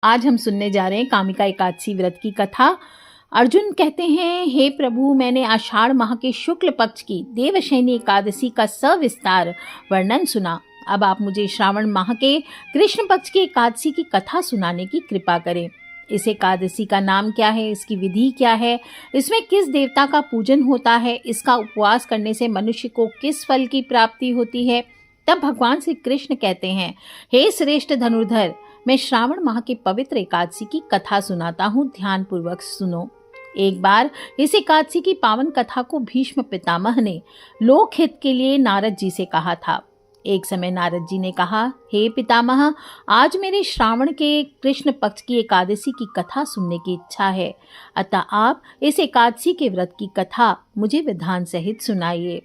आज हम सुनने जा रहे हैं कामिका एकादशी व्रत की कथा। अर्जुन कहते हैं, हे प्रभु, मैंने आषाढ़ माह के शुक्ल पक्ष की देवशयनी एकादशी का सविस्तार वर्णन सुना। अब आप मुझे श्रावण माह के कृष्ण पक्ष की एकादशी की कथा सुनाने की कृपा करें। इस एकादशी का नाम क्या है, इसकी विधि क्या है, इसमें किस देवता का पूजन होता है, इसका उपवास करने से मनुष्य को किस फल की प्राप्ति होती है। तब भगवान श्री कृष्ण कहते हैं, हे श्रेष्ठ धनुर्धर, मैं श्रावण माह के पवित्र एकादशी की कथा सुनाता हूँ, ध्यान पूर्वक सुनो। एक बार इस एकादशी की पावन कथा को भीष्म पितामह ने लोकहित के लिए नारद जी से कहा था। एक समय नारद जी ने कहा, हे पितामह, आज मेरे श्रावण के कृष्ण पक्ष की एकादशी की कथा सुनने की इच्छा है, अतः आप इस एकादशी के व्रत की कथा मुझे विधान सहित सुनाइए।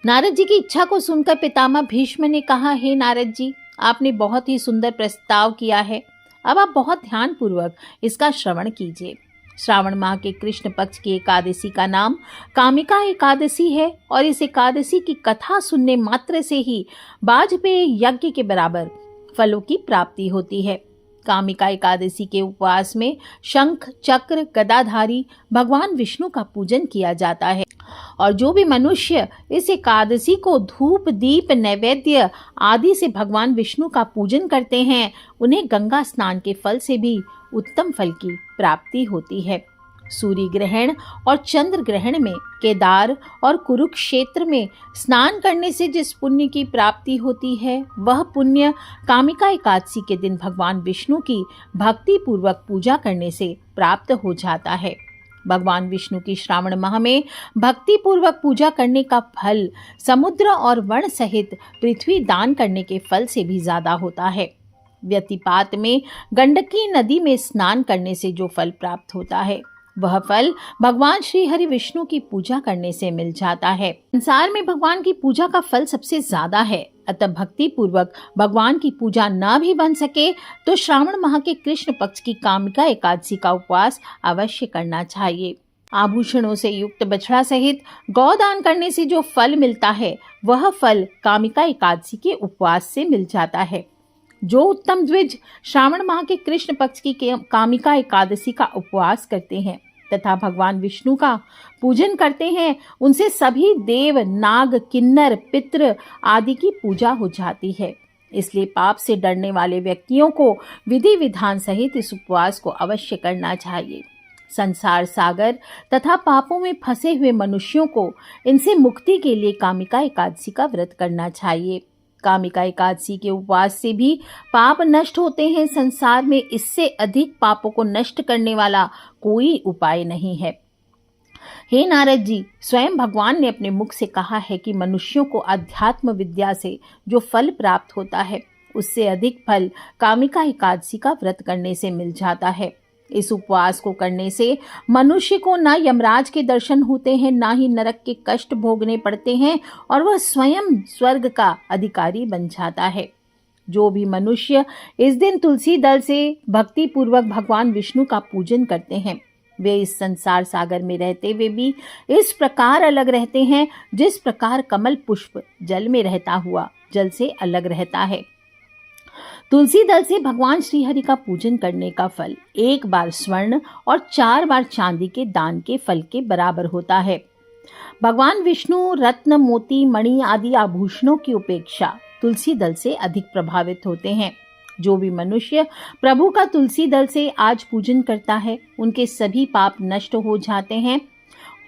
नारद जी की इच्छा को सुनकर पितामह भीष्म ने कहा, हे नारद जी, आपने बहुत ही सुंदर प्रस्ताव किया है। अब आप बहुत ध्यान पूर्वक इसका श्रवण कीजिए। श्रावण माह के कृष्ण पक्ष की एकादशी का नाम कामिका एकादशी है और इस एकादशी की कथा सुनने मात्र से ही वाजपेय यज्ञ के बराबर फलों की प्राप्ति होती है। कामिका एकादशी के उपवास में शंख, चक्र, गदाधारी भगवान विष्णु का पूजन किया जाता है और जो भी मनुष्य इस एकादशी को धूप, दीप, नैवेद्य आदि से भगवान विष्णु का पूजन करते हैं, उन्हें गंगा स्नान के फल से भी उत्तम फल की प्राप्ति होती है। सूर्य ग्रहण और चंद्र ग्रहण में केदार और कुरुक्षेत्र में स्नान करने से जिस पुण्य की प्राप्ति होती है, वह पुण्य कामिका एकादशी के दिन भगवान विष्णु की भक्ति पूर्वक पूजा करने से प्राप्त हो जाता है। भगवान विष्णु की श्रावण माह में भक्ति पूर्वक पूजा करने का फल समुद्र और वन सहित पृथ्वी दान करने के फल से भी ज्यादा होता है। व्यतिपात में गंडकी नदी में स्नान करने से जो फल प्राप्त होता है, वह फल भगवान श्री हरि विष्णु की पूजा करने से मिल जाता है। संसार में भगवान की पूजा का फल सबसे ज्यादा है, अतः भक्ति पूर्वक भगवान की पूजा न भी बन सके तो श्रावण माह के कृष्ण पक्ष की कामिका एकादशी का उपवास अवश्य करना चाहिए। आभूषणों से युक्त बछड़ा सहित गौदान करने से जो फल मिलता है, वह फल कामिका एकादशी के उपवास से मिल जाता है। जो उत्तम द्विज श्रावण माह के कृष्ण पक्ष की कामिका एकादशी का उपवास करते हैं तथा भगवान विष्णु का पूजन करते हैं, उनसे सभी देव, नाग, किन्नर, पितृ आदि की पूजा हो जाती है। इसलिए पाप से डरने वाले व्यक्तियों को विधि विधान सहित इस उपवास को अवश्य करना चाहिए। संसार सागर तथा पापों में फंसे हुए मनुष्यों को इनसे मुक्ति के लिए कामिका एकादशी का व्रत करना चाहिए। कामिका एकादशी के उपवास से भी पाप नष्ट होते हैं। संसार में इससे अधिक पापों को नष्ट करने वाला कोई उपाय नहीं है। हे नारद जी, स्वयं भगवान ने अपने मुख से कहा है कि मनुष्यों को अध्यात्म विद्या से जो फल प्राप्त होता है, उससे अधिक फल कामिका एकादशी का व्रत करने से मिल जाता है। इस उपवास को करने से मनुष्य को न यमराज के दर्शन होते हैं, न ही नरक के कष्ट भोगने पड़ते हैं और वह स्वयं स्वर्ग का अधिकारी बन जाता है। जो भी मनुष्य इस दिन तुलसी दल से भक्ति पूर्वक भगवान विष्णु का पूजन करते हैं, वे इस संसार सागर में रहते हुए भी इस प्रकार अलग रहते हैं जिस प्रकार कमल पुष्प जल में रहता हुआ जल से अलग रहता है। तुलसी दल से भगवान श्री हरि का पूजन करने का फल 1 बार स्वर्ण और 4 बार चांदी के दान के फल के बराबर होता है। भगवान विष्णु रत्न, मोती, मणि आदि आभूषणों की उपेक्षा तुलसी दल से अधिक प्रभावित होते हैं। जो भी मनुष्य प्रभु का तुलसी दल से आज पूजन करता है, उनके सभी पाप नष्ट हो जाते हैं।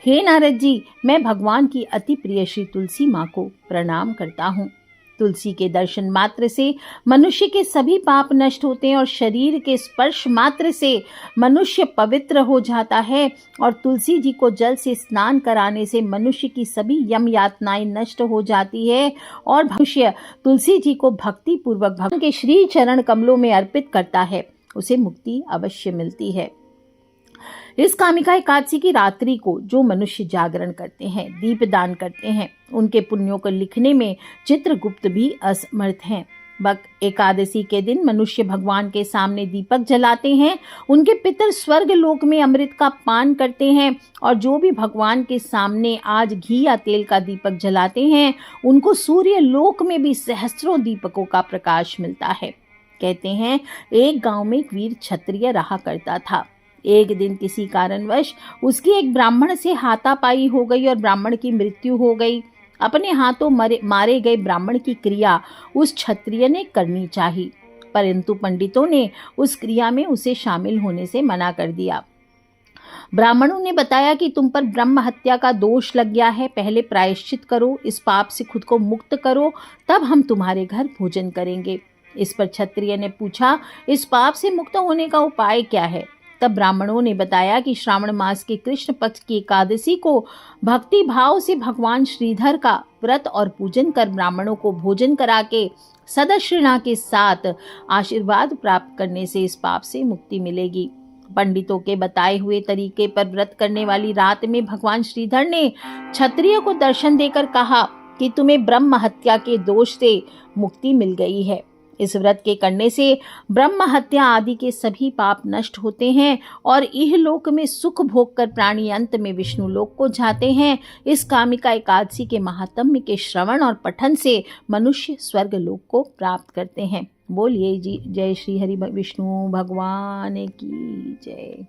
हे नारद जी, मैं भगवान की अति प्रिय श्री तुलसी माँ को प्रणाम करता हूँ। तुलसी के दर्शन मात्र से मनुष्य के सभी पाप नष्ट होते हैं और शरीर के स्पर्श मात्र से मनुष्य पवित्र हो जाता है और तुलसी जी को जल से स्नान कराने से मनुष्य की सभी यम यातनाएं नष्ट हो जाती है और मनुष्य तुलसी जी को भक्ति पूर्वक भगवान के श्री चरण कमलों में अर्पित करता है, उसे मुक्ति अवश्य मिलती है। इस कामिका एकादशी की रात्रि को जो मनुष्य जागरण करते हैं, दीपदान करते हैं, उनके पुण्यों को लिखने में चित्रगुप्त भी असमर्थ हैं। एकादशी के दिन मनुष्य भगवान के सामने दीपक जलाते हैं, उनके पितर स्वर्ग लोक में अमृत का पान करते हैं और जो भी भगवान के सामने आज घी या तेल का दीपक जलाते हैं, उनको सूर्य लोक में भी सहस्त्रों दीपकों का प्रकाश मिलता है। कहते हैं, एक गांव में एक वीर क्षत्रिय रहा करता था। एक दिन किसी कारणवश उसकी एक ब्राह्मण से हाथापाई हो गई और ब्राह्मण की मृत्यु हो गई। अपने हाथों मारे गए ब्राह्मण की क्रिया उस क्षत्रिय ने करनी चाहिए, परंतु पंडितों ने उस क्रिया में उसे शामिल होने से मना कर दिया। ब्राह्मणों ने बताया कि तुम पर ब्रह्म हत्या का दोष लग गया है, पहले प्रायश्चित करो, इस पाप से खुद को मुक्त करो, तब हम तुम्हारे घर भोजन करेंगे। इस पर क्षत्रिय ने पूछा, इस पाप से मुक्त होने का उपाय क्या है? तब ब्राह्मणों ने बताया कि श्रावण मास के कृष्ण पक्ष की एकादशी को भक्ति भाव से भगवान श्रीधर का व्रत और पूजन कर ब्राह्मणों को भोजन करा के सदस्यता के साथ आशीर्वाद प्राप्त करने से इस पाप से मुक्ति मिलेगी। पंडितों के बताए हुए तरीके पर व्रत करने वाली रात में भगवान श्रीधर ने क्षत्रिय को दर्शन देकर कहा कि तुम्हें ब्रह्म हत्या के दोष से मुक्ति मिल गई है। इस व्रत के करने से ब्रह्म हत्या आदि के सभी पाप नष्ट होते हैं और इहलोक में सुख भोग कर प्राणी अंत में विष्णु लोक को जाते हैं। इस कामिका एकादशी के महात्म्य के श्रवण और पठन से मनुष्य स्वर्ग लोक को प्राप्त करते हैं। बोलिए जी जय श्री हरि विष्णु भगवान की जय।